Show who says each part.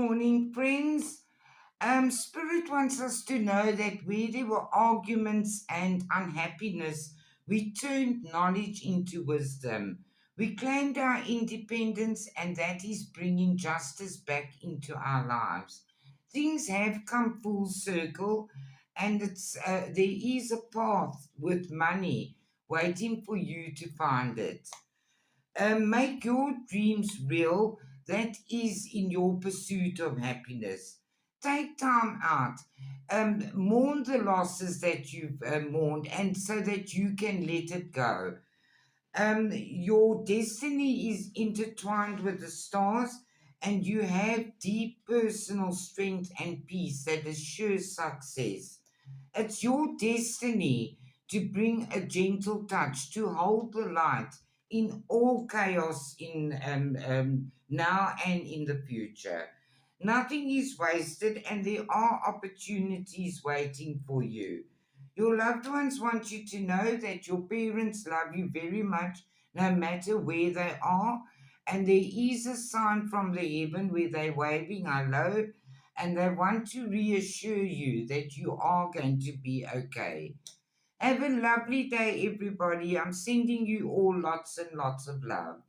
Speaker 1: morning, friends. Spirit wants us to know that where there were arguments and unhappiness, we turned knowledge into wisdom. We claimed our independence, and that is bringing justice back into our lives. Things have come full circle, and there is a path with money waiting for you to find it. Make your dreams real. That is in your pursuit of happiness. Take time out. Mourn the losses that you've mourned, and so that you can let it go. Your destiny is intertwined with the stars, and you have deep personal strength and peace that assures success. It's your destiny to bring a gentle touch, to hold the light in all chaos in now and in the future. Nothing is wasted, and there are opportunities waiting for you. Your loved ones want you to know that your parents love you very much, no matter where they are. And there is a sign from the heaven where they're waving hello, and they want to reassure you that you are going to be okay. Have a lovely day, everybody. I'm sending you all lots and lots of love.